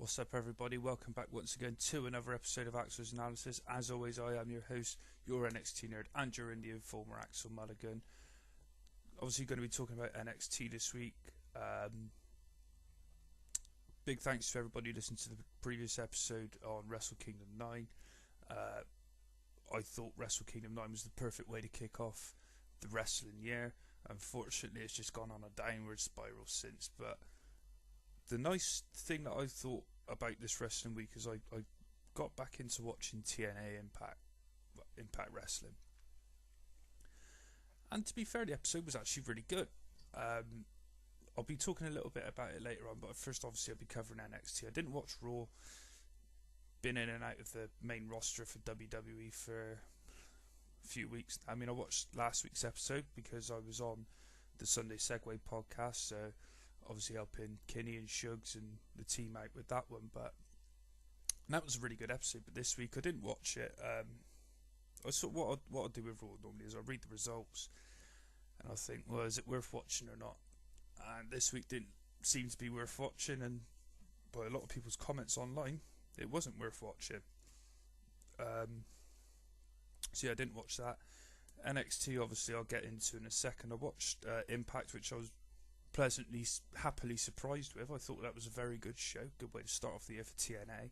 What's up, everybody? Welcome back once again to another episode of Axel's Analysis. As always, I am your host, your NXT nerd, and your Indian former Axel Mulligan. Obviously, going to be talking about NXT this week. Big thanks to everybody who listened to the previous episode on Wrestle Kingdom 9. I thought Wrestle Kingdom 9 was the perfect way to kick off the wrestling year. Unfortunately, it's just gone on a downward spiral since, but the nice thing that I thought about this wrestling week is I got back into watching TNA Impact Wrestling. And to be fair, the episode was actually really good. I'll be talking a little bit about it later on, but first obviously I'll be covering NXT. I didn't watch Raw. Been in and out of the main roster for WWE for a few weeks. I mean, I watched last week's episode because I was on the Sunday Segway podcast, so obviously helping Kinney and Shugs and the team out with that one, but that was a really good episode. But this week I didn't watch it. I sort of what I do with Raw normally is I read the results and I think, well, is it worth watching or not? And this week didn't seem to be worth watching, and by a lot of people's comments online, it wasn't worth watching. So yeah, I didn't watch that. NXT, obviously, I'll get into in a second. I watched Impact, which I was happily surprised with. I thought that was a very good show, good way to start off the year for TNA.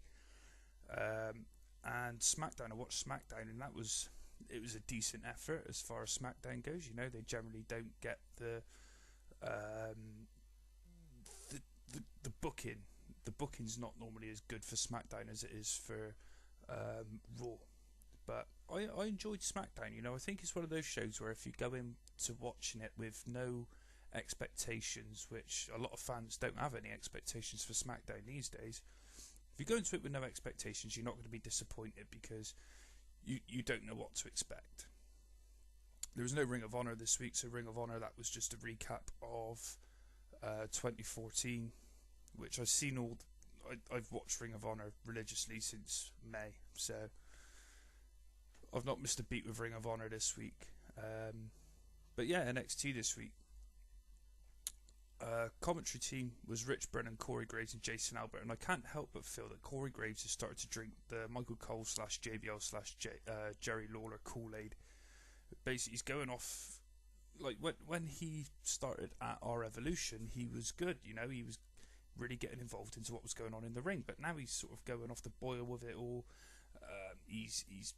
And SmackDown, I watched SmackDown, and it was a decent effort as far as SmackDown goes. You know, they generally don't get the booking. The booking's not normally as good for SmackDown as it is for Raw. But I enjoyed SmackDown. You know, I think it's one of those shows where if you go into watching it with no expectations, which a lot of fans don't have any expectations for SmackDown these days, if you go into it with no expectations, you're not going to be disappointed because you don't know what to expect. There was no Ring of Honor this week, so Ring of Honor, that was just a recap of 2014, which I've watched Ring of Honor religiously since May, so I've not missed a beat with Ring of Honor this week. But yeah, NXT this week. Commentary team was Rich Brennan, Corey Graves and Jason Albert, and I can't help but feel that Corey Graves has started to drink the Michael Cole / JBL / Jerry Lawler Kool-Aid. Basically, he's going off, like when he started at our Evolution, he was good, you know, he was really getting involved into what was going on in the ring, but now he's sort of going off the boil with it all. He's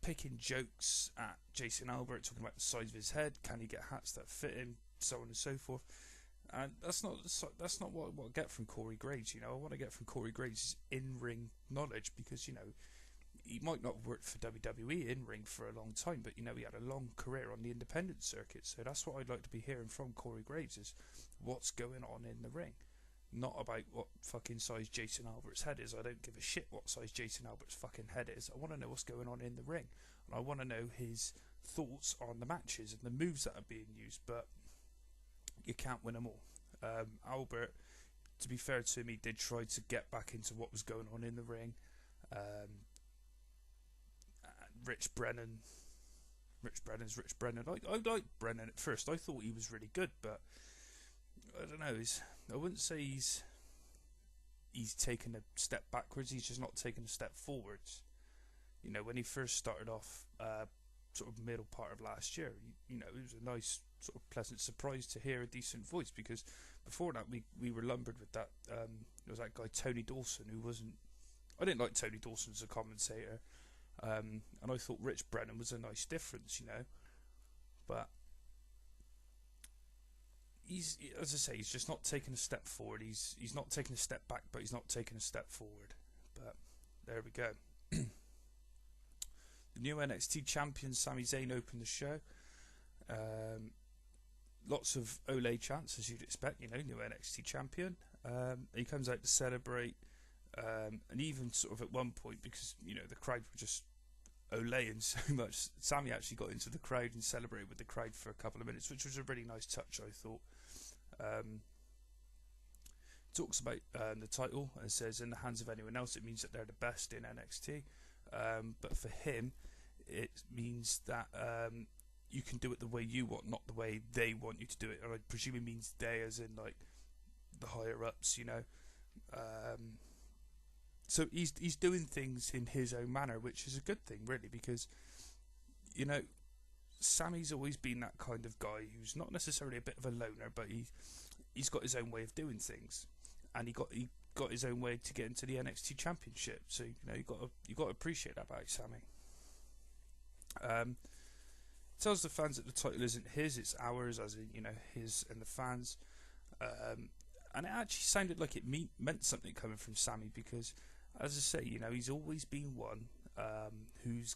picking jokes at Jason Albert, talking about the size of his head, can he get hats that fit him, so on and so forth. And that's not what I get from Corey Graves. You know, I want to get from Corey Graves in-ring knowledge, because, you know, he might not have worked for WWE in-ring for a long time, but, you know, he had a long career on the independent circuit, so that's what I'd like to be hearing from Corey Graves, is what's going on in the ring. Not about what fucking size Jason Albert's head is. I don't give a shit what size Jason Albert's fucking head is. I want to know what's going on in the ring, and I want to know his thoughts on the matches and the moves that are being used, but you can't win them all. Albert, to be fair to him, he did try to get back into what was going on in the ring. Rich Brennan's Rich Brennan. I liked Brennan at first. I thought he was really good, but I don't know. I wouldn't say he's taken a step backwards. He's just not taken a step forwards. You know, when he first started off, sort of middle part of last year, you know, it was a nice sort of pleasant surprise to hear a decent voice, because before that we were lumbered with that. There was that guy Tony Dawson, who wasn't. I didn't like Tony Dawson as a commentator, and I thought Rich Brennan was a nice difference, you know, but he's, as I say, he's just not taking a step forward. He's not taking a step back, but he's not taking a step forward. But there we go. The new NXT champion Sami Zayn opened the show. Lots of Ole chants, as you'd expect, you know, new NXT champion. He comes out to celebrate, and even sort of at one point, because, you know, the crowd were just Oleing so much, Sami actually got into the crowd and celebrated with the crowd for a couple of minutes, which was a really nice touch, I thought. Talks about the title and says, in the hands of anyone else, it means that they're the best in NXT. But for him, it means that you can do it the way you want, not the way they want you to do it. And I presume it means they as in, like, the higher ups, you know. So he's doing things in his own manner, which is a good thing, really, because, you know, Sammy's always been that kind of guy who's not necessarily a bit of a loner, but he's got his own way of doing things, and he got his own way to get into the NXT Championship. So, you know, you got to appreciate that about Sammy. Tells the fans that the title isn't his, it's ours, as in, you know, his and the fans. And it actually sounded like it meant something coming from Sammy, because, as I say, you know, he's always been one who's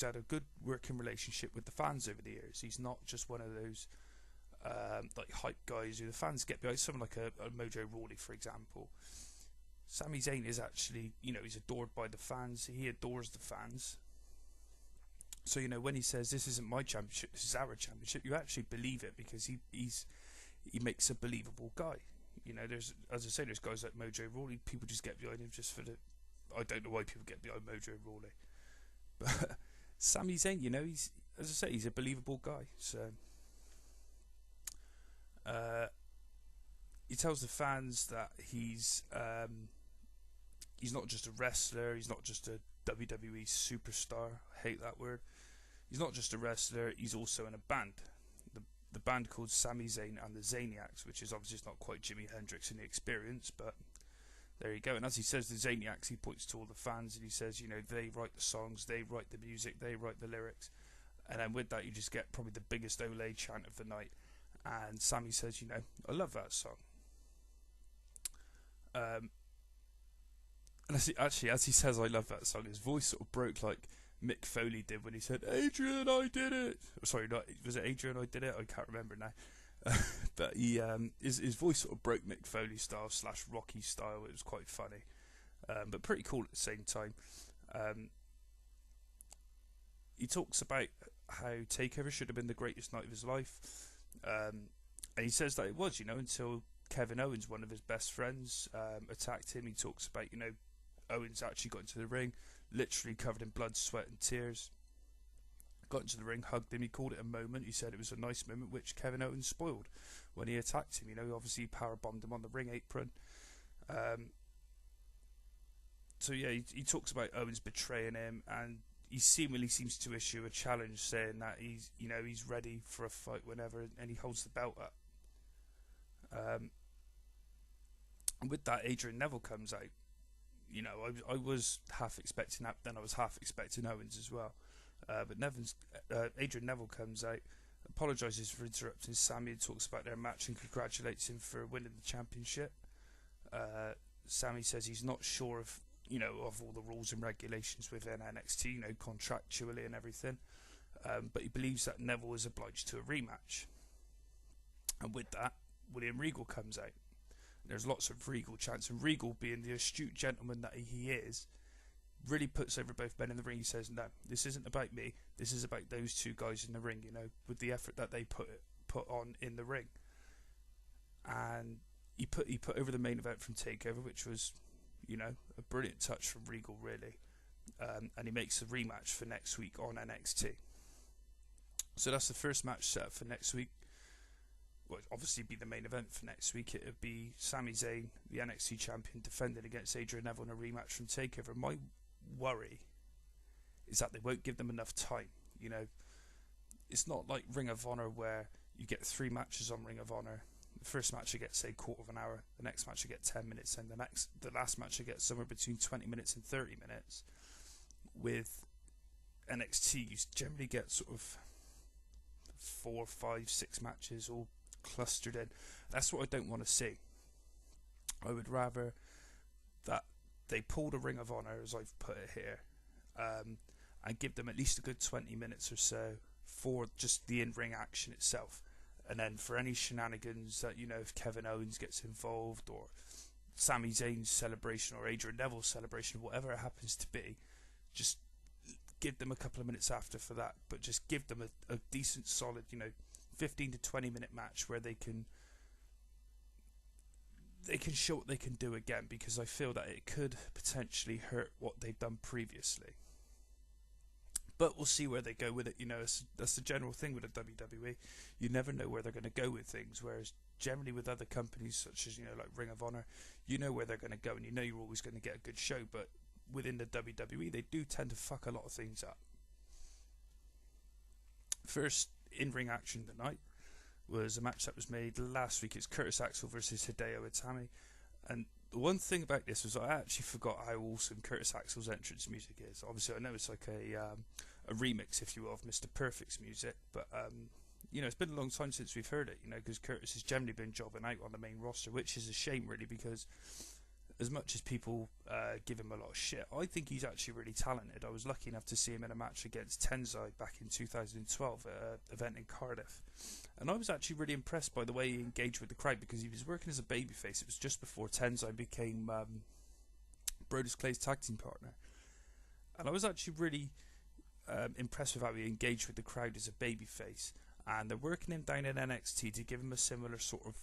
had a good working relationship with the fans over the years. He's not just one of those like hype guys who the fans get behind. Someone like a Mojo Rawley, for example. Sami Zayn is actually, you know, he's adored by the fans. He adores the fans. So, you know, when he says this isn't my championship, this is our championship, you actually believe it, because he makes a believable guy. You know, there's, as I say, there's guys like Mojo Rawley. People just get behind him just for the. I don't know why people get behind Mojo Rawley, but Sami Zayn, you know, he's, as I say, he's a believable guy. So he tells the fans that he's not just a wrestler. He's not just a WWE superstar. I hate that word. He's not just a wrestler. He's also in a band. The band called Sami Zayn and the Zaniacs, which is obviously not quite Jimi Hendrix in the Experience, but there you go. And as he says, the Zaniacs, he points to all the fans and he says, you know, they write the songs, they write the music, they write the lyrics. And then with that, you just get probably the biggest Olay chant of the night. And Sammy says, you know, I love that song. And as he says, I love that song, his voice sort of broke like Mick Foley did when he said, Adrian, I did it. Sorry, was it Adrian, I did it? I can't remember now. But his voice sort of broke Mick Foley style / Rocky style. It was quite funny, but pretty cool at the same time. He talks about how TakeOver should have been the greatest night of his life, and he says that it was, you know, until Kevin Owens, one of his best friends, attacked him. He talks about, you know, Owens actually got into the ring, literally covered in blood, sweat and tears. Got into the ring, hugged him. He called it a moment. He said it was a nice moment, which Kevin Owens spoiled when he attacked him. You know, obviously he power bombed him on the ring apron. So yeah, he talks about Owens betraying him, and he seemingly seems to issue a challenge saying that he's, you know, he's ready for a fight whenever, and he holds the belt up. And with that, Adrian Neville comes out. You know, I was half expecting that, then I was half expecting Owens as well. But Adrian Neville comes out, apologises for interrupting Sammy, and talks about their match and congratulates him for winning the championship. Sammy says he's not sure of, you know, of all the rules and regulations within NXT, you know, contractually and everything. But he believes that Neville is obliged to a rematch. And with that, William Regal comes out. There's lots of Regal chants, and Regal, being the astute gentleman that he is, really puts over both men in the ring. He says, no, this isn't about me, this is about those two guys in the ring, you know, with the effort that they put on in the ring. And he put over the main event from TakeOver, which was, you know, a brilliant touch from Regal, really. And he makes a rematch for next week on NXT. So that's the first match set up for next week. Well, obviously be the main event for next week. It would be Sami Zayn, the NXT champion, defending against Adrian Neville in a rematch from TakeOver. My worry is that they won't give them enough time. You know, it's not like Ring of Honor where you get 3 matches on Ring of Honor. The first match you get, say, quarter of an hour. The next match you get 10 minutes, and the last match you get somewhere between 20 minutes and 30 minutes. With NXT, you generally get sort of 4, 5, 6 matches all clustered in. That's what I don't want to see. I would rather that they pulled a Ring of Honor, as I've put it here, and give them at least a good 20 minutes or so for just the in-ring action itself. And then for any shenanigans that, you know, if Kevin Owens gets involved, or Sami Zayn's celebration, or Adrian Neville's celebration, whatever it happens to be, just give them a couple of minutes after for that. But just give them a decent, solid, you know, 15 to 20 minute match where they can show what they can do again, because I feel that it could potentially hurt what they've done previously. But we'll see where they go with it. You know, that's the general thing with the WWE. You never know where they're going to go with things. Whereas generally with other companies such as, like Ring of Honor, you know where they're going to go and you know you're always going to get a good show. But within the WWE, they do tend to fuck a lot of things up. First in-ring action tonight was a match that was made last week. It's Curtis Axel versus Hideo Itami. And the one thing about this was I actually forgot how awesome Curtis Axel's entrance music is. Obviously, I know it's like a remix, if you will, of Mr. Perfect's music, but it's been a long time since we've heard it, because Curtis has generally been jobbing out on the main roster, which is a shame, really, because as much as people give him a lot of shit, I think he's actually really talented. I was lucky enough to see him in a match against Tenzai back in 2012 at an event in Cardiff. And I was actually really impressed by the way he engaged with the crowd, because he was working as a babyface. It was just before Tenzai became Brodus Clay's tag team partner. And I was actually really impressed with how he engaged with the crowd as a babyface. And they're working him down in NXT to give him a similar sort of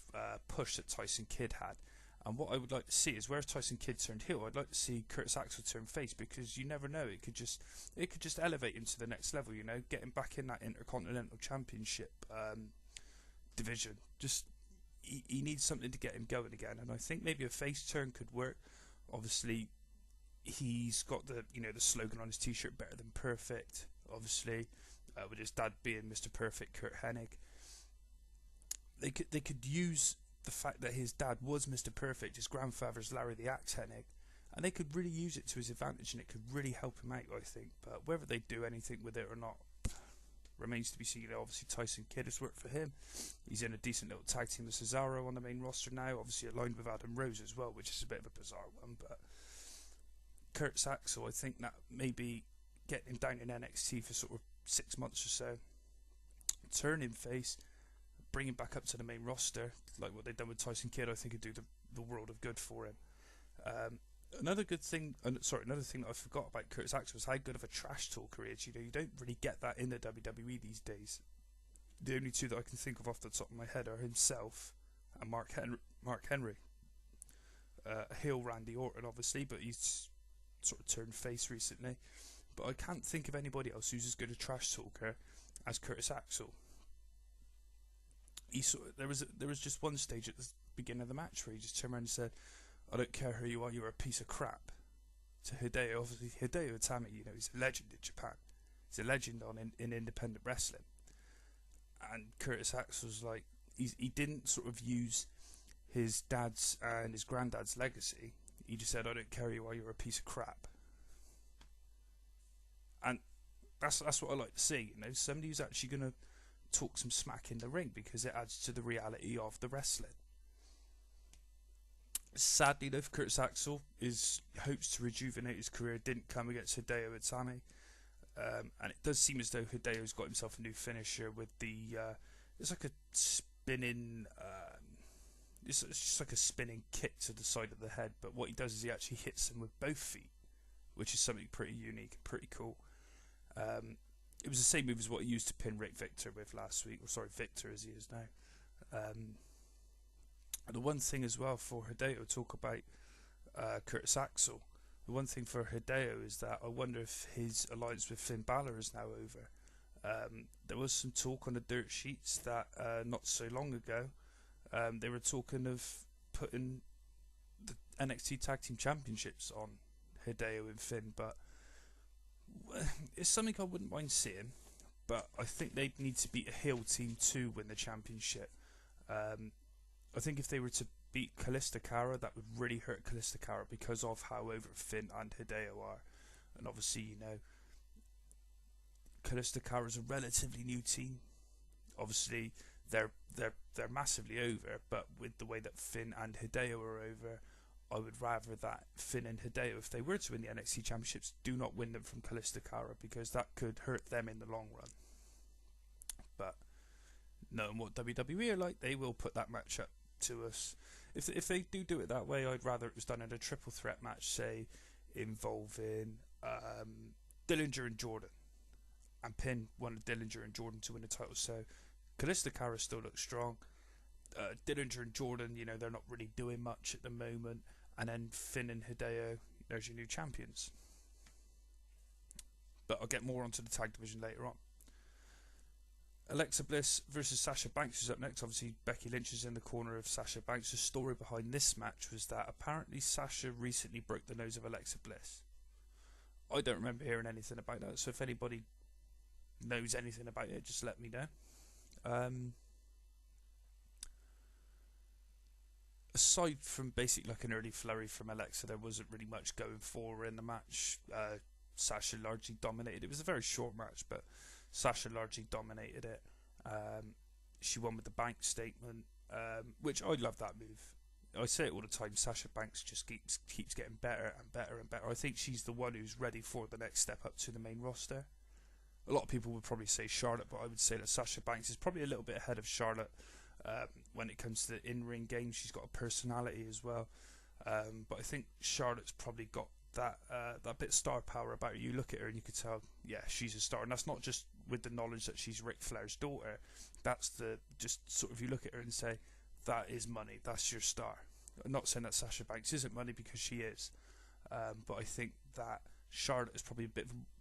push that Tyson Kidd had. And what I would like to see is where Tyson Kidd turned heel, I'd like to see Curtis Axel turn face, because you never know, it could just elevate him to the next level, get him back in that Intercontinental Championship division. Just he needs something to get him going again, and I think maybe a face turn could work. Obviously, he's got the the slogan on his t-shirt, better than perfect. Obviously, with his dad being Mr. Perfect, Kurt Hennig, they could use the fact that his dad was Mr. Perfect, his grandfather's Larry the Axe Hennig, and they could really use it to his advantage, and it could really help him out, I think. But whether they do anything with it or not remains to be seen. Obviously, Tyson Kidd has worked for him. He's in a decent little tag team with Cesaro on the main roster now, obviously aligned with Adam Rose as well, which is a bit of a bizarre one. But Curtis Axel, I think that maybe getting him down in NXT for sort of 6 months or so, turn him face, bring him back up to the main roster, like what they've done with Tyson Kidd, I think would do the world of good for him. Another thing that I forgot about Curtis Axel is how good of a trash talker he is. You don't really get that in the WWE these days. The only two that I can think of off the top of my head are himself and Mark Henry. Heel Randy Orton, obviously, but he's sort of turned face recently. But I can't think of anybody else who's as good a trash talker as Curtis Axel. There was just one stage at the beginning of the match where he just turned around and said, "I don't care who you are, you're a piece of crap," to Hideo. Obviously, Hideo Itami, he's a legend in Japan. He's a legend in independent wrestling. And Curtis Axel's like, he didn't sort of use his dad's and his granddad's legacy. He just said, "I don't care who you are, you're a piece of crap." And that's what I like to see. Somebody who's actually going to talk some smack in the ring, because it adds to the reality of the wrestling. Sadly, though, Curtis Axel, his hopes to rejuvenate his career didn't come against Hideo Itami, and it does seem as though Hideo's got himself a new finisher with it's like a spinning, it's just like a spinning kick to the side of the head, but what he does is he actually hits him with both feet, which is something pretty unique and pretty cool. It was the same move as what he used to pin Rick Victor with last week, Victor as he is now. The one thing as well for Hideo, talk about Curtis Axel, the one thing for Hideo is that I wonder if his alliance with Finn Balor is now over. There was some talk on the dirt sheets that not so long ago, they were talking of putting the NXT Tag Team Championships on Hideo and Finn, but it's something I wouldn't mind seeing. But I think they need to beat a heel team to win the championship. I think if they were to beat Kalisto Cara, that would really hurt Kalisto Cara because of how over Finn and Hideo are. And obviously, Kalisto Cara is a relatively new team. Obviously, they're massively over, but with the way that Finn and Hideo are over, I would rather that Finn and Hideo, if they were to win the NXT Championships, do not win them from Kalisto Cara, because that could hurt them in the long run. But knowing what WWE are like, they will put that match up to us. If they do it that way, I'd rather it was done in a triple threat match, say involving Dillinger and Jordan, and pin one of Dillinger and Jordan to win the title. So Kalisto Cara still looks strong. Dillinger and Jordan, they're not really doing much at the moment. And then Finn and Hideo, there's your new champions. But I'll get more onto the tag division later on. Alexa Bliss versus Sasha Banks is up next. Obviously, Becky Lynch is in the corner of Sasha Banks. The story behind this match was that apparently Sasha recently broke the nose of Alexa Bliss. I don't remember hearing anything about that, so if anybody knows anything about it, just let me know. Aside from basically like an early flurry from Alexa, there wasn't really much going for her in the match. Sasha largely dominated. It was a very short match, but Sasha largely dominated it. She won with the bank statement, which I love that move. I say it all the time, Sasha Banks just keeps getting better and better and better. I think she's the one who's ready for the next step up to the main roster. A lot of people would probably say Charlotte, but I would say that Sasha Banks is probably a little bit ahead of Charlotte when it comes to the in-ring game. She's got a personality as well. But I think Charlotte's probably got that bit of star power about her. You look at her and you could tell, yeah, she's a star. And that's not just with the knowledge that she's Ric Flair's daughter. That's just sort of, you look at her and say, that is money. That's your star. I'm not saying that Sasha Banks isn't money, because she is. But I think that Charlotte is probably a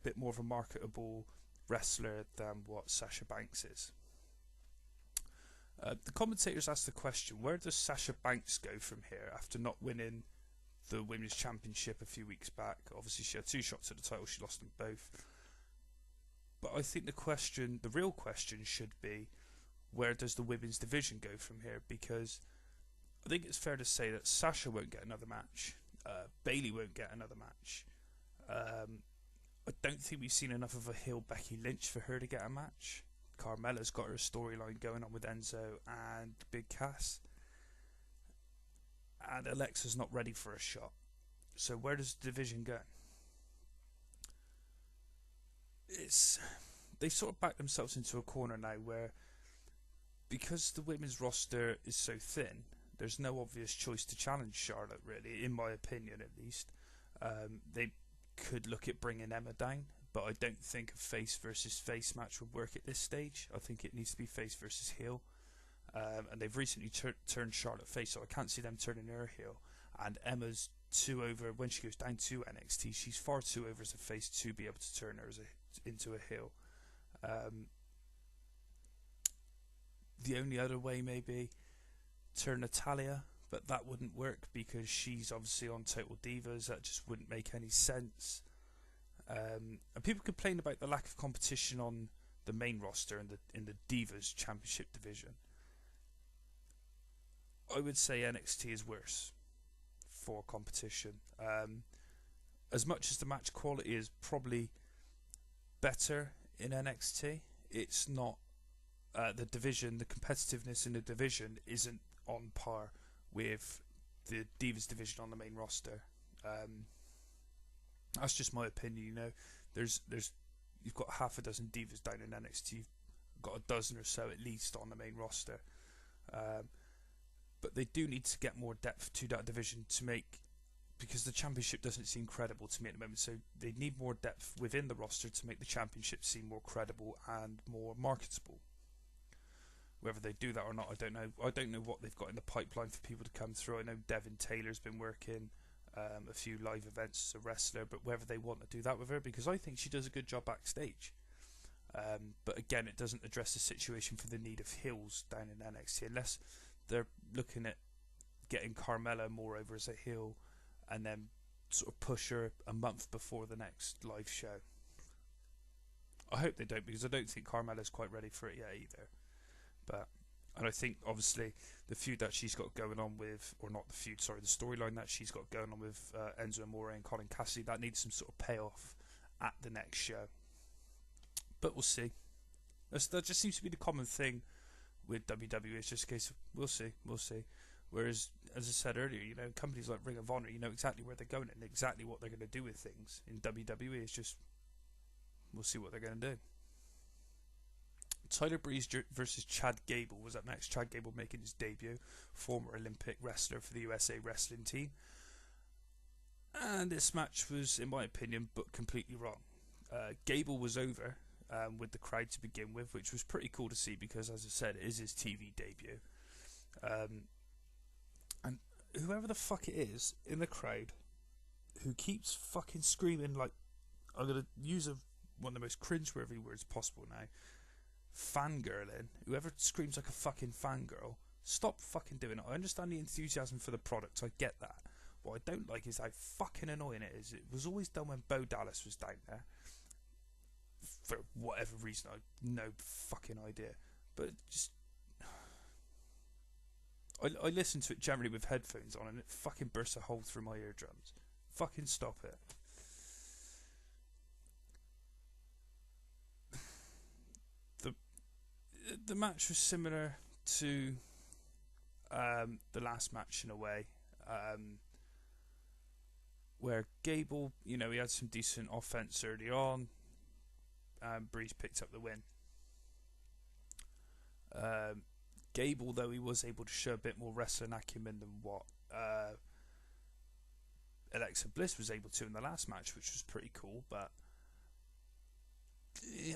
bit more of a marketable wrestler than what Sasha Banks is. The commentators asked the question, where does Sasha Banks go from here after not winning the Women's Championship a few weeks back? Obviously she had 2 shots at the title, she lost them both. But I think the real question should be, where does the women's division go from here? Because I think it's fair to say that Sasha won't get another match. Bayley won't get another match. I don't think we've seen enough of a heel Becky Lynch for her to get a match. Carmella's got her storyline going on with Enzo and Big Cass. And Alexa's not ready for a shot. So where does the division go? They've sort of backed themselves into a corner now where, because the women's roster is so thin, there's no obvious choice to challenge Charlotte, really, in my opinion at least. They could look at bringing Emma down, but I don't think a face versus face match would work at this stage. I think it needs to be face versus heel. And they've recently turned Charlotte face, so I can't see them turning her heel. And Emma's too over, when she goes down to NXT, she's far too over as a face to be able to turn her into a heel. The only other way maybe turn Natalya, but that wouldn't work because she's obviously on Total Divas. That just wouldn't make any sense. And people complain about the lack of competition on the main roster in the Divas Championship division. I would say NXT is worse for competition. As much as the match quality is probably better in NXT, it's not the division. The competitiveness in the division isn't on par with the Divas division on the main roster. That's just my opinion. You know, you've got half a dozen Divas down in NXT. You've got a dozen or so at least on the main roster. But they do need to get more depth to that division because the championship doesn't seem credible to me at the moment. So they need more depth within the roster to make the championship seem more credible and more marketable. Whether they do that or not, I don't know. I don't know what they've got in the pipeline for people to come through. I know Devin Taylor's been working a few live events as a wrestler, but whether they want to do that with her, because I think she does a good job backstage. But again, it doesn't address the situation for the need of heels down in NXT, unless they're looking at getting Carmella more over as a heel and then sort of push her a month before the next live show. I hope they don't, because I don't think Carmella's quite ready for it yet either. And I think obviously the feud that she's got going on with, or not the feud, sorry, the storyline that she's got going on with Enzo Amore and Colin Cassidy, that needs some sort of payoff at the next show. But we'll see. That just seems to be the common thing with WWE. It's just a case of we'll see. Whereas, as I said earlier, you know, companies like Ring of Honor, you know exactly where they're going and exactly what they're going to do with things. In WWE, it's just we'll see what they're going to do. Tyler Breeze versus Chad Gable was up next. Chad Gable making his debut, former Olympic wrestler for the USA wrestling team. And this match was, in my opinion, booked completely wrong. Gable was over with the crowd to begin with, which was pretty cool to see because, as I said, it is his TV debut. And whoever the fuck it is in the crowd who keeps fucking screaming, like, I'm going to use one of the most cringe-worthy words possible now, fangirling, whoever screams like a fucking fangirl, stop fucking doing it. I understand the enthusiasm for the product, I get that. What I don't like is how fucking annoying it is. It was always done when Bo Dallas was down there. For whatever reason, I no fucking idea. But just... I listen to it generally with headphones on and it fucking bursts a hole through my eardrums. Fucking stop it. The match was similar to the last match in a way, where Gable, he had some decent offense early on. Breeze picked up the win. Gable, though, he was able to show a bit more wrestling acumen than what Alexa Bliss was able to in the last match, which was pretty cool. But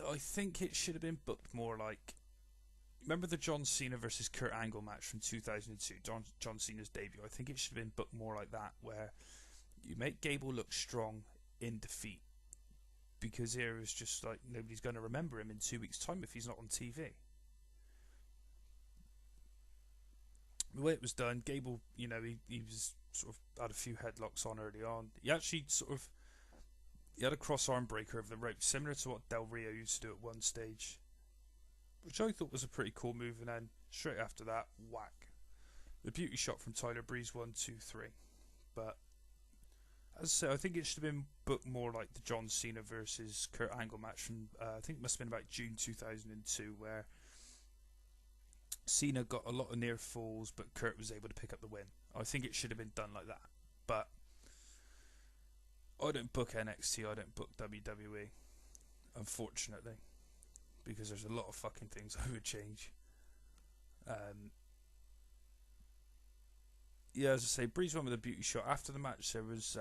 I think it should have been booked more like... Remember the John Cena versus Kurt Angle match from 2002, John Cena's debut? I think it should have been booked more like that, where you make Gable look strong in defeat, because here is just like nobody's going to remember him in 2 weeks' time if he's not on TV. The way it was done, Gable, he was sort of had a few headlocks on early on. He actually he had a cross arm breaker over the rope, similar to what Del Rio used to do at one stage, which I thought was a pretty cool move. And then straight after that, whack, the beauty shot from Tyler Breeze, 1, 2, 3. But as I say, I think it should have been booked more like the John Cena versus Kurt Angle match from I think it must have been about June 2002, where Cena got a lot of near falls, but Kurt was able to pick up the win. I think it should have been done like that. But I don't book NXT, I don't book WWE, unfortunately, because there's a lot of fucking things I would change. Yeah, as I say, Breeze won with a beauty shot. After the match, there was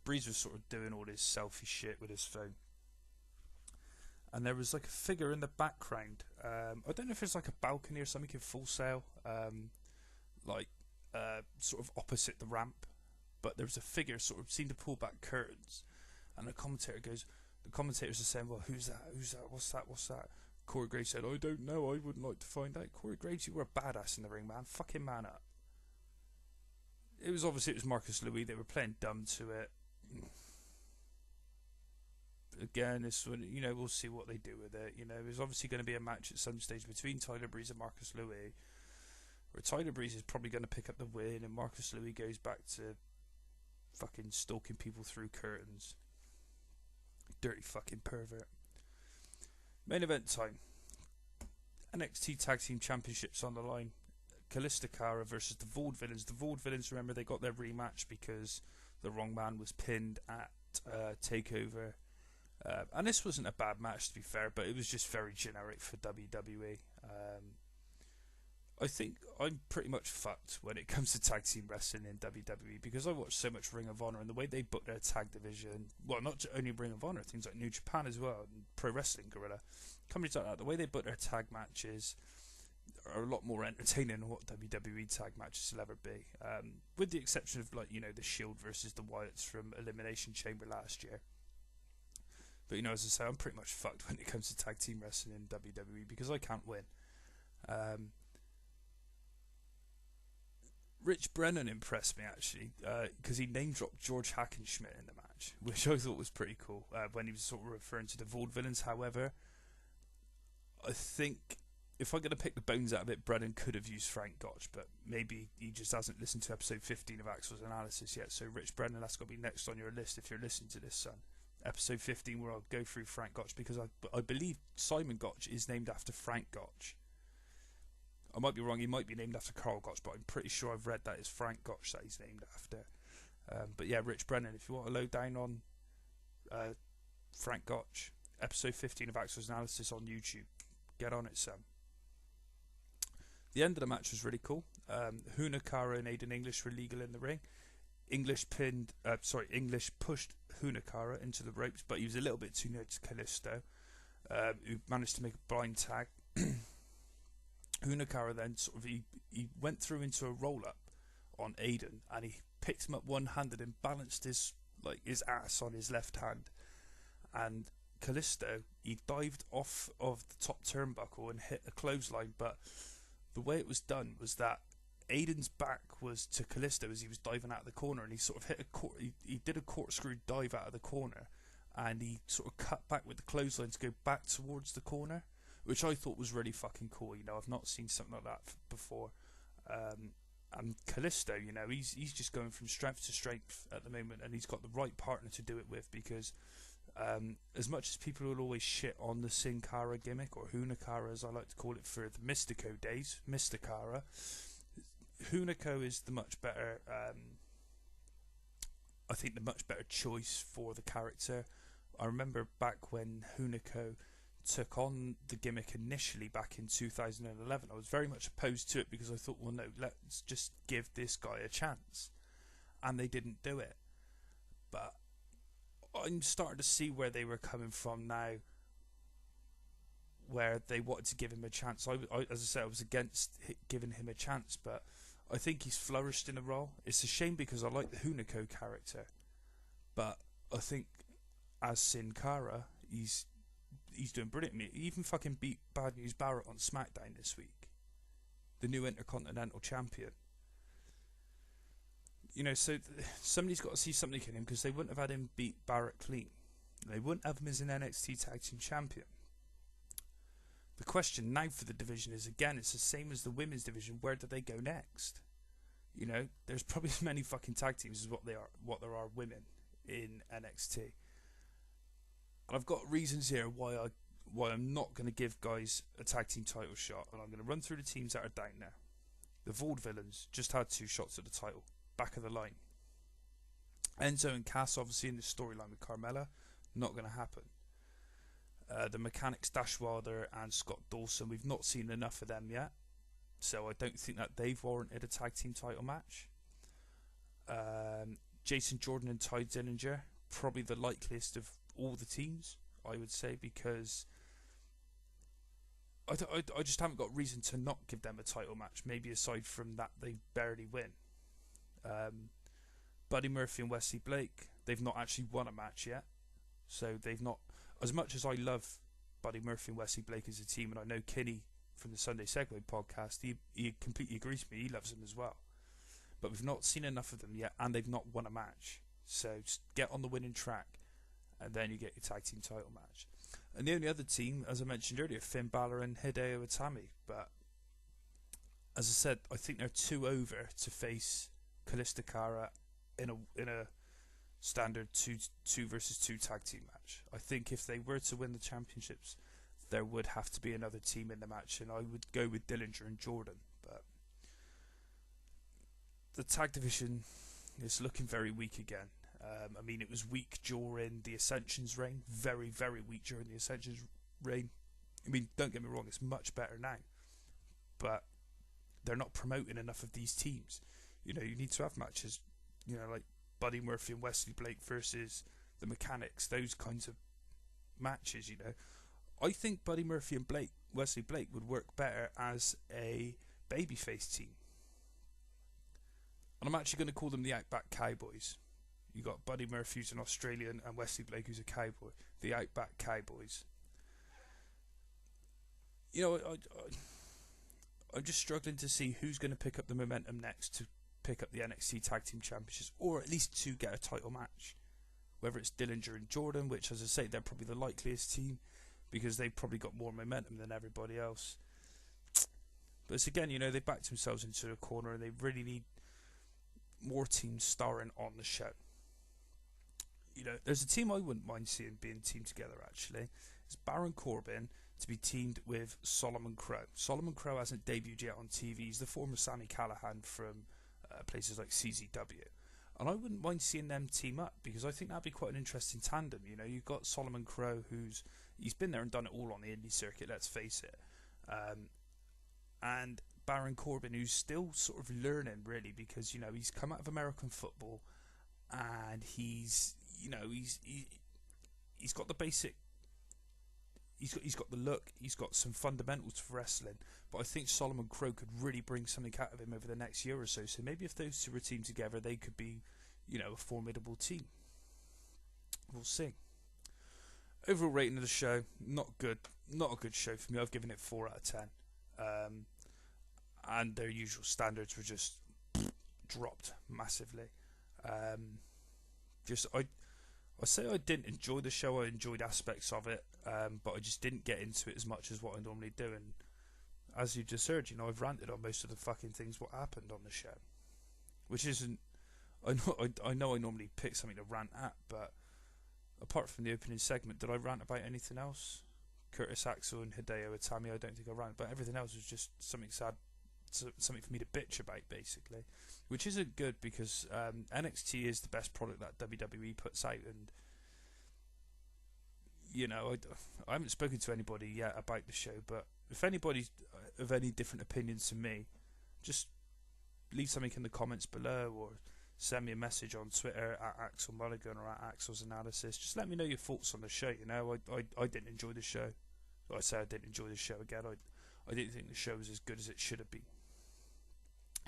Breeze was sort of doing all his selfie shit with his phone, and there was like a figure in the background. I don't know if it's like a balcony or something in Full Sail, sort of opposite the ramp, but there was a figure sort of seemed to pull back curtains, and the commentators are saying, "Well, who's that? Who's that? What's that? What's that?" Corey Graves said, "I don't know. I wouldn't like to find out." Corey Graves, you were a badass in the ring, man. Fucking man up. It was Marcus Louis. They were playing dumb to it. Again, this one, we'll see what they do with it. There's obviously going to be a match at some stage between Tyler Breeze and Marcus Louis, where Tyler Breeze is probably going to pick up the win, and Marcus Louis goes back to fucking stalking people through curtains. Dirty fucking pervert. Main event time. NXT Tag Team Championships on the line. Kalisto Cara versus the Vaudevillains. The Vaudevillains, remember, they got their rematch because the wrong man was pinned at TakeOver. And this wasn't a bad match, to be fair, but it was just very generic for WWE. I think I'm pretty much fucked when it comes to tag team wrestling in WWE, because I watch so much Ring of Honor, and the way they book their tag division, well, not only Ring of Honor, things like New Japan as well, and Pro Wrestling Guerrilla, companies like that, the way they book their tag matches are a lot more entertaining than what WWE tag matches will ever be, with the exception of the Shield versus the Wyatts from Elimination Chamber last year. But as I say, I'm pretty much fucked when it comes to tag team wrestling in WWE, because I can't win. Rich Brennan impressed me, actually, because he name dropped George Hackenschmidt in the match, which I thought was pretty cool, when he was sort of referring to the Vaudevillains. However, I think if I'm going to pick the bones out of it, Brennan could have used Frank Gotch, but maybe he just hasn't listened to episode 15 of Axel's analysis yet. So Rich Brennan, that's got to be next on your list if you're listening to this, son. Episode 15, where I'll go through Frank Gotch, because I believe Simon Gotch is named after Frank Gotch. I might be wrong, he might be named after Carl Gotch, but I'm pretty sure I've read that it's Frank Gotch that he's named after. But yeah, Rich Brennan, if you want to load down on Frank Gotch, episode 15 of Axel's analysis on YouTube, get on it, son. The end of the match was really cool. Hunakara and Aiden English were legal in the ring. English pushed Hunakara into the ropes, but he was a little bit too near to Kalisto, who managed to make a blind tag. Hunakara then he went through into a roll up on Aiden, and he picked him up one-handed and balanced his ass on his left hand, and Kalisto, he dived off of the top turnbuckle and hit a clothesline, but the way it was done was that Aiden's back was to Kalisto as he was diving out of the corner, and he sort of hit he did a corkscrew dive out of the corner, and he sort of cut back with the clothesline to go back towards the corner, which I thought was really fucking cool. You know, I've not seen something like that before. And Kalisto, you know, he's just going from strength to strength at the moment, and he's got the right partner to do it with, because as much as people will always shit on the Sin Cara gimmick, or Hunakara as I like to call it for the Mystico days, Mr. Cara, Hunico is the much better, I think the much better choice for the character. I remember back when Hunico took on the gimmick initially back in 2011, I was very much opposed to it because I thought, well, no, let's just give this guy a chance, and they didn't do it. But I'm starting to see where they were coming from now, where they wanted to give him a chance. As I said, I was against giving him a chance, but I think he's flourished in the role. It's a shame because I like the Hunico character, but I think as Sin Cara, he's doing brilliant. He even fucking beat Bad News Barrett on SmackDown this week, the new Intercontinental Champion. You know, so somebody's got to see something in him, because they wouldn't have had him beat Barrett clean. They wouldn't have him as an NXT Tag Team Champion. The question now for the division is, again, it's the same as the women's division. Where do they go next? You know, there's probably as many fucking tag teams as what there are women in NXT. And I've got reasons here why I'm not going to give guys a tag team title shot, and I'm going to run through the teams that are down there. The Vaudevillains just had 2 shots at the title, back of the line. Enzo and Cass, obviously in the storyline with Carmella, not going to happen. The Mechanics, Dash Wilder and Scott Dawson, we've not seen enough of them yet, so I don't think that they've warranted a tag team title match. Jason Jordan and Ty Dillinger, probably the likeliest of all the teams, I would say, because I just haven't got reason to not give them a title match, maybe aside from that they barely win. Buddy Murphy and Wesley Blake, they've not actually won a match yet, so they've not. As much as I love Buddy Murphy and Wesley Blake as a team, and I know Kinney from the Sunday Segway podcast, he completely agrees with me, he loves them as well. But we've not seen enough of them yet, and they've not won a match. So just get on the winning track, and then you get your tag team title match. And the only other team, as I mentioned earlier, Finn Balor and Hideo Itami. But as I said, I think they're too over to face Kalisto Cara in a standard 2 versus 2 tag team match. I think if they were to win the championships, there would have to be another team in the match, and I would go with Dillinger and Jordan. But the tag division is looking very weak again. I mean, it was weak during the Ascension's reign, very, very weak during the Ascension's reign. I mean, don't get me wrong, it's much better now, but they're not promoting enough of these teams. You know, you need to have matches, you know, like Buddy Murphy and Wesley Blake versus the Mechanics, those kinds of matches, you know. I think Buddy Murphy and Wesley Blake would work better as a babyface team. And I'm actually going to call them the Outback Cowboys. You got Buddy Murphy, who's an Australian, and Wesley Blake, who's a cowboy. The Outback Cowboys. You know, I'm just struggling to see who's going to pick up the momentum next to pick up the NXT Tag Team Championships, or at least to get a title match. Whether it's Dillinger and Jordan, which, as I say, they're probably the likeliest team because they've probably got more momentum than everybody else. But it's again, you know, they backed themselves into a corner, and they really need more teams starring on the show. You know, there's a team I wouldn't mind seeing being teamed together, actually. It's Baron Corbin to be teamed with Solomon Crowe. Solomon Crowe hasn't debuted yet on TV. He's the former Sami Callihan from places like CZW. And I wouldn't mind seeing them team up, because I think that'd be quite an interesting tandem. You know, you've got Solomon Crowe, he's been there and done it all on the indie circuit, let's face it. And Baron Corbin, who's still sort of learning, really, because, you know, he's come out of American football, and he's got the basic. He's got the look. He's got some fundamentals for wrestling. But I think Solomon Crowe could really bring something out of him over the next year or so. So maybe if those two were teamed together, they could be, you know, a formidable team. We'll see. Overall rating of the show, not good. Not a good show for me. I've given it 4 out of 10. And their usual standards were just dropped massively. I say I didn't enjoy the show. I enjoyed aspects of it, but I just didn't get into it as much as what I normally do. And as you just heard, I've ranted on most of the fucking things what happened on the show, which isn't. I know I normally pick something to rant at, but apart from the opening segment, did I rant about anything else? Curtis Axel and Hideo Itami, I don't think I ranted, but everything else was just something sad, something for me to bitch about, basically, which isn't good because NXT is the best product that WWE puts out, and I haven't spoken to anybody yet about the show, but if anybody's of any different opinions to me, just leave something in the comments below, or send me a message on Twitter at Axel Mulligan or at Axel's Analysis. Just let me know your thoughts on the show. I didn't enjoy the show. I say I didn't enjoy the show again. I didn't think the show was as good as it should have been.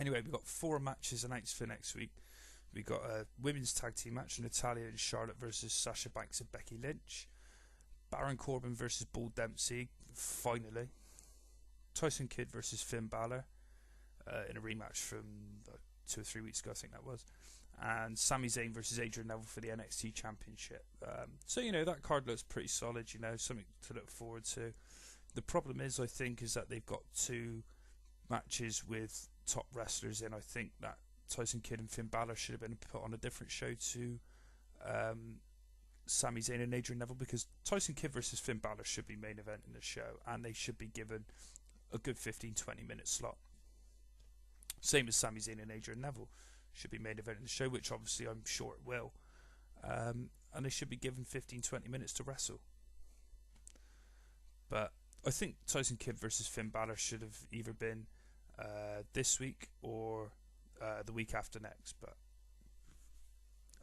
Anyway, we've got 4 matches announced for next week. We've got a women's tag team match, Natalya and Charlotte versus Sasha Banks and Becky Lynch. Baron Corbin versus Bull Dempsey, finally. Tyson Kidd versus Finn Balor in a rematch from 2 or 3 weeks ago, I think that was. And Sami Zayn versus Adrian Neville for the NXT Championship. So that card looks pretty solid, something to look forward to. The problem is, I think, is that they've got 2 matches with top wrestlers in. I think that Tyson Kidd and Finn Balor should have been put on a different show to Sami Zayn and Adrian Neville, because Tyson Kidd versus Finn Balor should be main event in the show, and they should be given a good 15-20 minute slot. Same as Sami Zayn and Adrian Neville should be main event in the show, which obviously I'm sure it will. And they should be given 15-20 minutes to wrestle. But I think Tyson Kidd versus Finn Balor should have either been this week or the week after next. But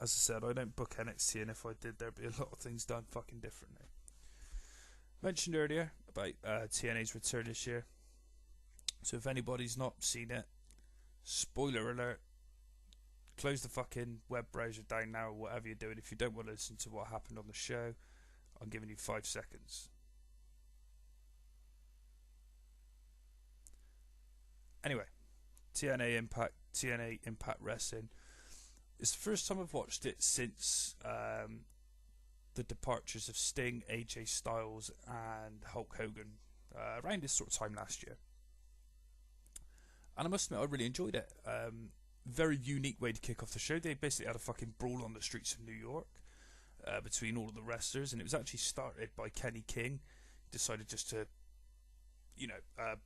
as I said, I don't book NXT, and if I did, there'd be a lot of things done fucking differently. Mentioned earlier about TNA's return this year. So if anybody's not seen it, spoiler alert, close the fucking web browser down now, or whatever you're doing. If you don't want to listen to what happened on the show, I'm giving you 5 seconds. Anyway, TNA Impact Wrestling. It's the first time I've watched it since the departures of Sting, AJ Styles and Hulk Hogan around this sort of time last year. And I must admit, I really enjoyed it. Very unique way to kick off the show. They basically had a fucking brawl on the streets of New York between all of the wrestlers, and it was actually started by Kenny King. Decided just to,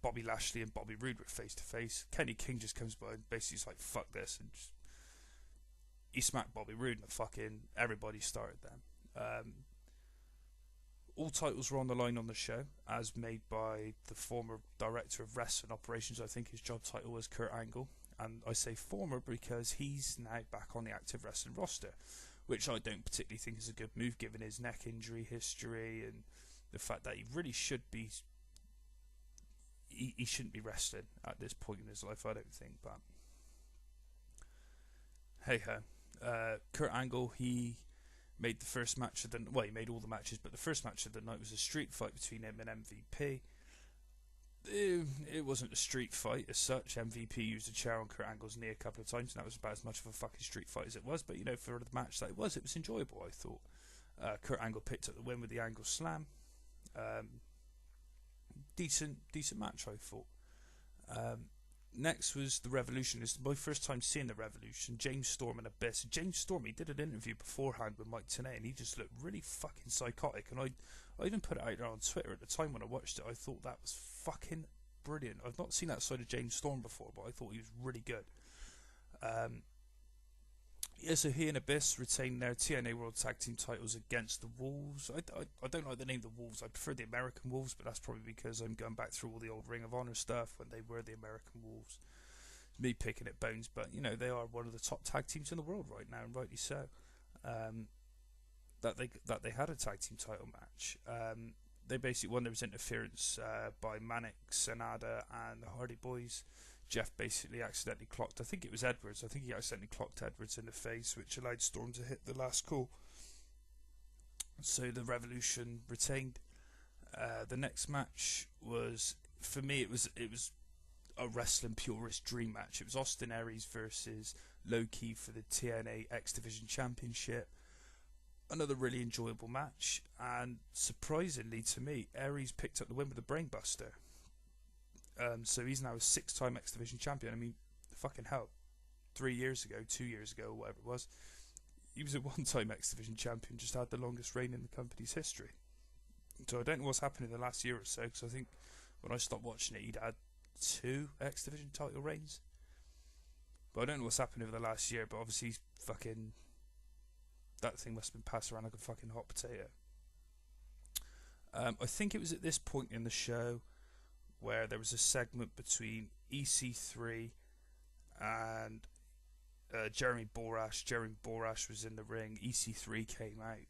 Bobby Lashley and Bobby Roode were face to face. Kenny King just comes by and basically is like, fuck this, and just, he smacked Bobby Roode, and fucking everybody started then. All titles were on the line on the show, as made by the former director of wrestling operations. I think his job title was Kurt Angle, and I say former because he's now back on the active wrestling roster, which I don't particularly think is a good move given his neck injury history and the fact that he really should be. He shouldn't be wrestling at this point in his life, I don't think. But hey ho, Kurt Angle, he made the first match of the he made all the matches, but the first match of the night was a street fight between him and MVP. It wasn't a street fight as such. MVP used a chair on Kurt Angle's knee a couple of times, and that was about as much of a fucking street fight as it was. But for the match that it was enjoyable, I thought. Kurt Angle picked up the win with the Angle Slam. Decent match, I thought. Next was the Revolution. It's my first time seeing the Revolution. James Storm and Abyss. James Storm, he did an interview beforehand with Mike Tenay, and he just looked really fucking psychotic. And I even put it out there on Twitter at the time when I watched it. I thought that was fucking brilliant. I've not seen that side of James Storm before, but I thought he was really good. So he and Abyss retained their TNA World Tag Team titles against the Wolves. I don't like the name the Wolves. I prefer the American Wolves, but that's probably because I'm going back through all the old Ring of Honor stuff when they were the American Wolves. Me picking at bones, but they are one of the top tag teams in the world right now, and rightly so. That they had a tag team title match. They basically won. There was interference by Manic, Sanada, and the Hardy Boys. Jeff basically accidentally clocked, I think it was Edwards, he accidentally clocked Edwards in the face, which allowed Storm to hit the last call. So the Revolution retained. The next match was, for me, it was a wrestling purist dream match. It was Austin Aries versus Low-Ki for the TNA X Division Championship. Another really enjoyable match, and surprisingly to me, Aries picked up the win with a brainbuster. So he's now a 6-time X Division champion. I mean, fucking hell, 3 years ago, 2 years ago, whatever it was, he was a 1-time X Division champion, just had the longest reign in the company's history. So I don't know what's happened in the last year or so, because I think when I stopped watching it, he'd had 2 X Division title reigns. But I don't know what's happened over the last year, but obviously he's fucking... that thing must have been passed around like a fucking hot potato. I think it was at this point in the show where there was a segment between EC3 and Jeremy Borash. Jeremy Borash was in the ring. EC3 came out.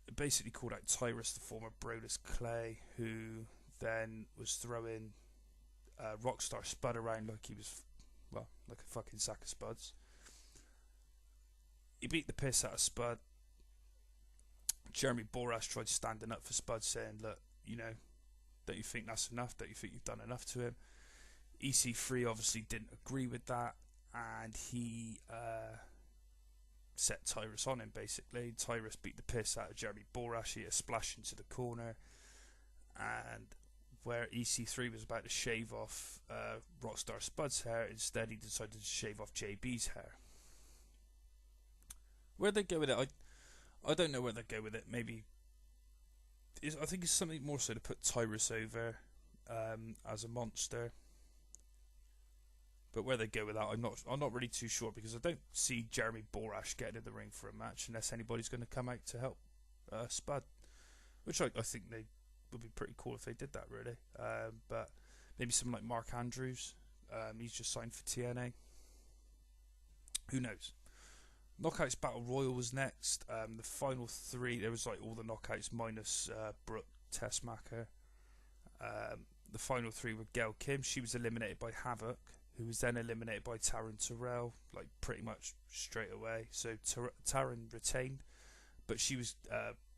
It basically called out Tyrus, the former Brodus Clay, who then was throwing Rockstar Spud around like he was, well, like a fucking sack of spuds. He beat the piss out of Spud. Jeremy Borash tried standing up for Spud, saying, look, you know, don't you think that's enough? Don't you think you've done enough to him? EC3 obviously didn't agree with that, and he set Tyrus on him, basically. Tyrus beat the piss out of Jeremy Borash. He had a splash into the corner, and where EC3 was about to shave off Rockstar Spud's hair, instead he decided to shave off JB's hair. Where they go with it, I don't know where they go with it. Maybe I think it's something more so to put Tyrus over as a monster. But where they go with that, I'm not really too sure, because I don't see Jeremy Borash getting in the ring for a match unless anybody's going to come out to help Spud, which I think they would be pretty cool if they did that, really. But maybe someone like Mark Andrews, he's just signed for TNA. Who knows? Knockouts Battle Royal was next. The final 3, there was like all the knockouts minus Brooke Tessmacher. The final 3 were Gail Kim. She was eliminated by Havoc, who was then eliminated by Taryn Terrell, like pretty much straight away. So Taryn retained, but she was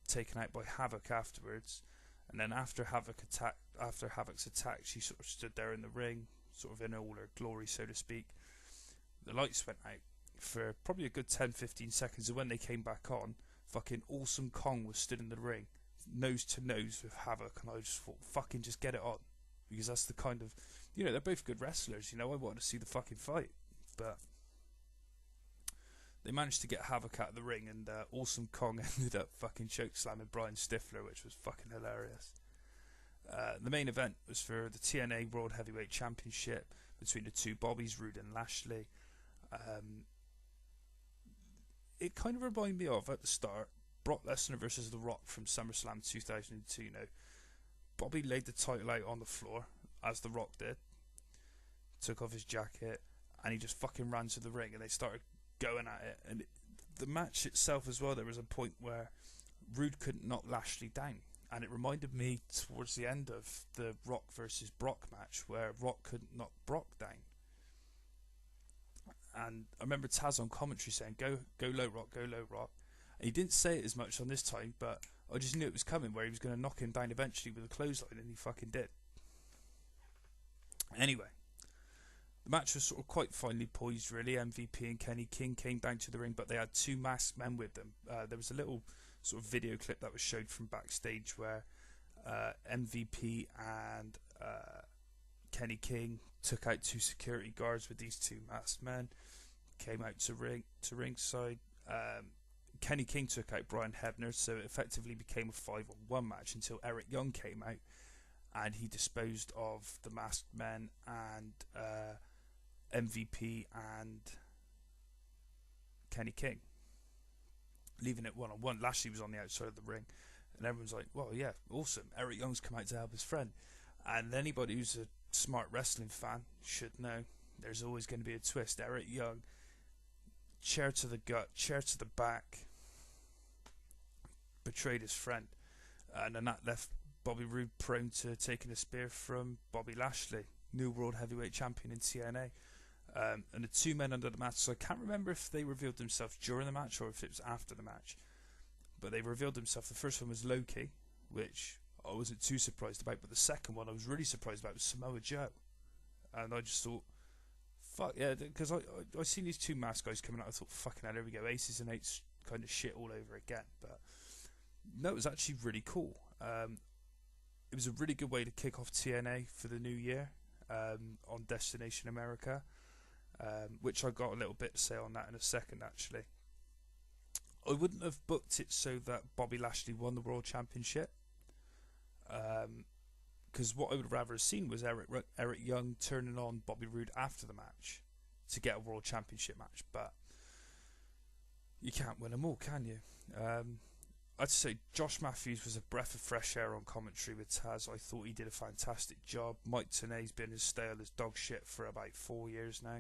taken out by Havoc afterwards. And then after Havoc's attack, she sort of stood there in the ring, sort of in all her glory, so to speak. The lights went out for probably a good 10-15 seconds, and when they came back on, fucking Awesome Kong was stood in the ring, nose to nose with Havoc, and I just thought, fucking just get it on, because that's the kind of, you know, they're both good wrestlers, you know, I wanted to see the fucking fight, but they managed to get Havoc out of the ring, and Awesome Kong ended up fucking choke slamming Brian Stifler, which was fucking hilarious. The main event was for the TNA World Heavyweight Championship between the two Bobbies, Rude and Lashley. It kind of reminded me of, at the start, Brock Lesnar versus The Rock from SummerSlam 2002. You know, Bobby laid the title out on the floor, as The Rock did, took off his jacket, and he just fucking ran to the ring, and they started going at it. And the match itself as well, there was a point where Rude couldn't knock Lashley down, and it reminded me towards the end of the Rock versus Brock match, where Rock couldn't knock Brock down. And I remember Taz on commentary saying, go low, Rock, go low, Rock. And he didn't say it as much on this time, but I just knew it was coming, where he was going to knock him down eventually with a clothesline, and he fucking did. Anyway, the match was sort of quite finely poised, really. MVP and Kenny King came down to the ring, but they had 2 masked men with them. There was a little sort of video clip that was showed from backstage where MVP and Kenny King took out 2 security guards with these 2 masked men, came out to ringside. Kenny King took out Brian Hebner, so it effectively became a 5-on-1 match until Eric Young came out and he disposed of the masked men and MVP and Kenny King, leaving it 1-on-1. Lashley was on the outside of the ring, and everyone's like, well, yeah, awesome, Eric Young's come out to help his friend. And anybody who's a smart wrestling fan should know there's always going to be a twist. Eric Young, chair to the gut, chair to the back, betrayed his friend, and then that left Bobby Roode prone to taking a spear from Bobby Lashley, new World Heavyweight Champion in TNA. And the two men under the match, so I can't remember if they revealed themselves during the match or if it was after the match, but they revealed themselves. The first one was Loki, which I wasn't too surprised about, but the second one I was really surprised about was Samoa Joe. And I just thought, fuck yeah, because I seen these two masked guys coming out. I thought, fucking hell, there we go, aces and eights kind of shit all over again. But no, it was actually really cool. It was a really good way to kick off TNA for the new year on Destination America, which I got a little bit to say on that in a second, actually. I wouldn't have booked it so that Bobby Lashley won the World Championship, because what I would rather have seen was Eric Young turning on Bobby Roode after the match to get a World Championship match, but you can't win them all, can you? I'd say Josh Matthews was a breath of fresh air on commentary with Taz. I thought he did a fantastic job. Mike Tenay's been as stale as dog shit for about 4 years now.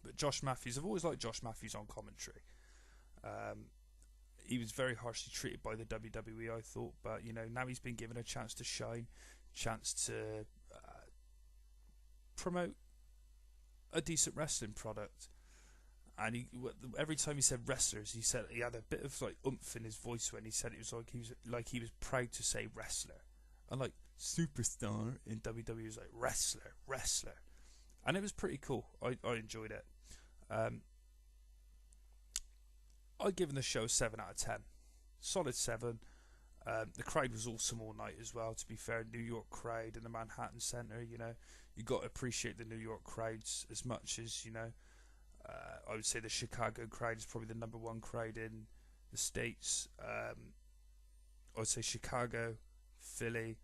But Josh Matthews, I've always liked Josh Matthews on commentary. He was very harshly treated by the WWE, I thought, but now he's been given a chance to shine, chance to promote a decent wrestling product. And every time he said wrestlers, he had a bit of like oomph in his voice when he said it. Was like he was proud to say wrestler, and like superstar in WWE was like wrestler, and it was pretty cool. I enjoyed it. I'd given the show a 7 out of 10. Solid 7. The crowd was awesome all night as well, to be fair. New York crowd in the Manhattan Center, you got to appreciate the New York crowds as much as, I would say the Chicago crowd is probably the number one crowd in the States. I would say Chicago, Philly,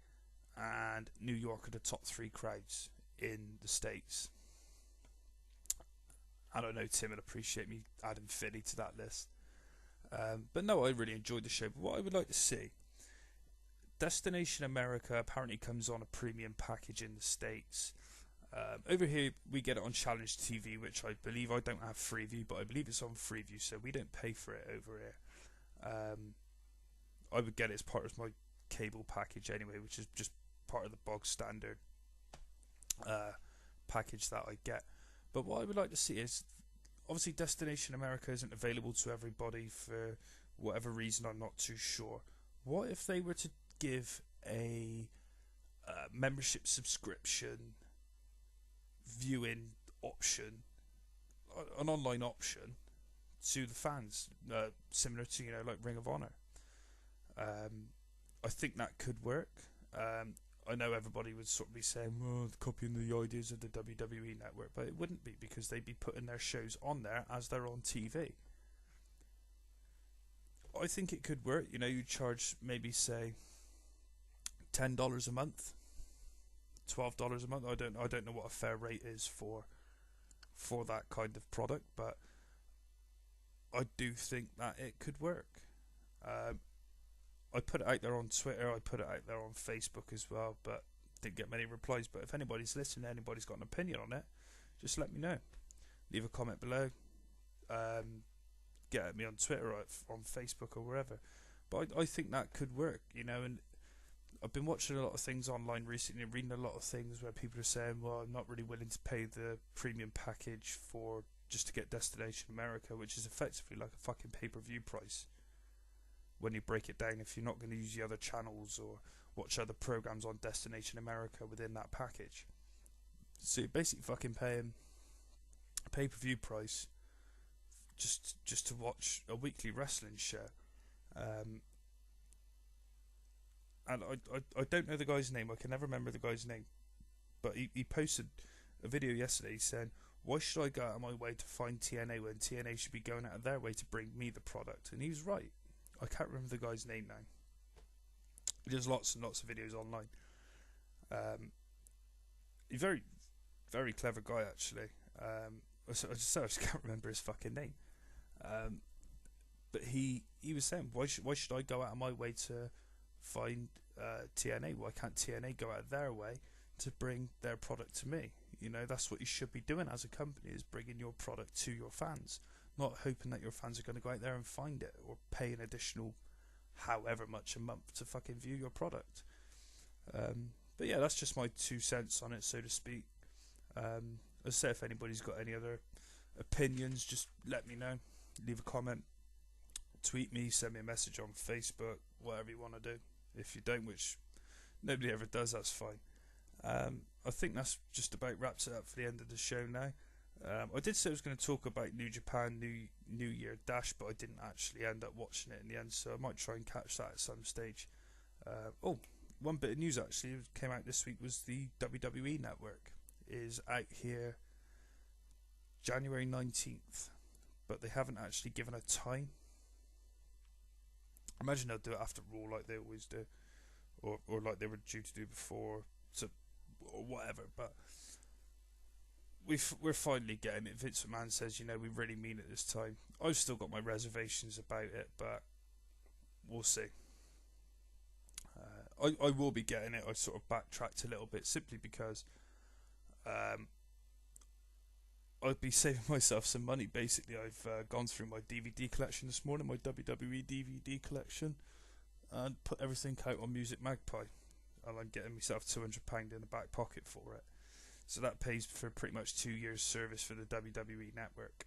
and New York are the top 3 crowds in the States. I don't know, Tim would appreciate me adding Philly to that list. But no, I really enjoyed the show. But what I would like to see, Destination America apparently comes on a premium package in the States. Over here, we get it on Challenge TV, which I believe I don't have Freeview, but I believe it's on Freeview, so we don't pay for it over here. I would get it as part of my cable package anyway, which is just part of the bog standard package that I get. But what I would like to see is, obviously Destination America isn't available to everybody for whatever reason, I'm not too sure. What if they were to give a membership subscription viewing option, an online option to the fans, similar to like Ring of Honor? I think that could work. I know everybody would sort of be saying, well, copying the ideas of the WWE network, but it wouldn't be, because they'd be putting their shows on there as they're on TV. I think it could work. You charge maybe say $10 a month, $12 a month. I don't know what a fair rate is for that kind of product, but I do think that it could work. I put it out there on Twitter, I put it out there on Facebook as well, but didn't get many replies. But if anybody's listening, anybody's got an opinion on it, just let me know. Leave a comment below. Get at me on Twitter or on Facebook or wherever. But I think that could work, and I've been watching a lot of things online recently, reading a lot of things where people are saying, well, I'm not really willing to pay the premium package just to get Destination America, which is effectively like a fucking pay-per-view price when you break it down, if you're not going to use the other channels or watch other programs on Destination America within that package. So you're basically fucking paying a pay-per-view price just to watch a weekly wrestling show. And I don't know the guy's name, I can never remember the guy's name, but he posted a video yesterday saying, why should I go out of my way to find TNA when TNA should be going out of their way to bring me the product? And he was right. I can't remember the guy's name now. There's lots and lots of videos online. He's a very, very clever guy, actually. I just can't remember his fucking name. But he was saying, why should I go out of my way to find TNA? Why can't TNA go out of their way to bring their product to me? That's what you should be doing as a company, is bringing your product to your fans. Not hoping that your fans are going to go out there and find it or pay an additional however much a month to fucking view your product. But yeah, that's just my 2 cents on it, so to speak. As I say, if anybody's got any other opinions, just let me know. Leave a comment, tweet me, send me a message on Facebook, whatever you want to do. If you don't, which nobody ever does, that's fine. I think that's just about wraps it up for the end of the show now. I did say I was going to talk about New Japan New Year Dash, but I didn't actually end up watching it in the end, so I might try and catch that at some stage. One bit of news actually came out this week was the WWE Network is out here January 19th, but they haven't actually given a time. I imagine they'll do it after Raw like they always do, or like they were due to do before, or whatever, but we're finally getting it. Vince McMahon says, we really mean it this time. I've still got my reservations about it, but we'll see. I will be getting it. I sort of backtracked a little bit simply because I'd be saving myself some money. Basically, I've gone through my DVD collection this morning, my WWE DVD collection, and put everything out on Music Magpie, and I'm getting myself £200 in the back pocket for it. So that pays for pretty much 2 years service for the WWE Network.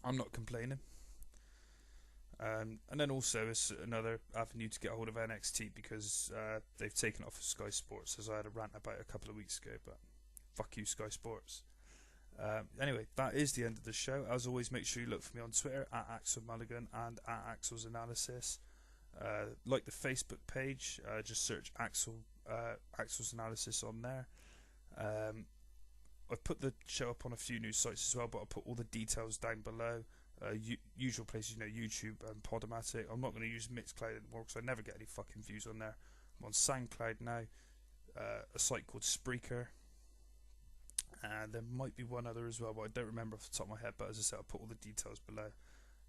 I'm not complaining. And then also it's another avenue to get a hold of NXT because they've taken it off of Sky Sports, as I had a rant about a couple of weeks ago, but fuck you, Sky Sports. Anyway, that is the end of the show. As always, make sure you look for me on Twitter at Axel Mulligan and at Axel's Analysis. Like the Facebook page, just search Axel's Analysis on there. I've put the show up on a few news sites as well, but I'll put all the details down below. Usual places, YouTube and Podomatic. I'm not going to use MixCloud anymore because I never get any fucking views on there. I'm on SoundCloud now, a site called Spreaker, and there might be one other as well, but I don't remember off the top of my head. But as I said, I'll put all the details below.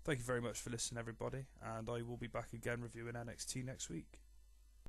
Thank you very much for listening, everybody, and I will be back again reviewing NXT next week.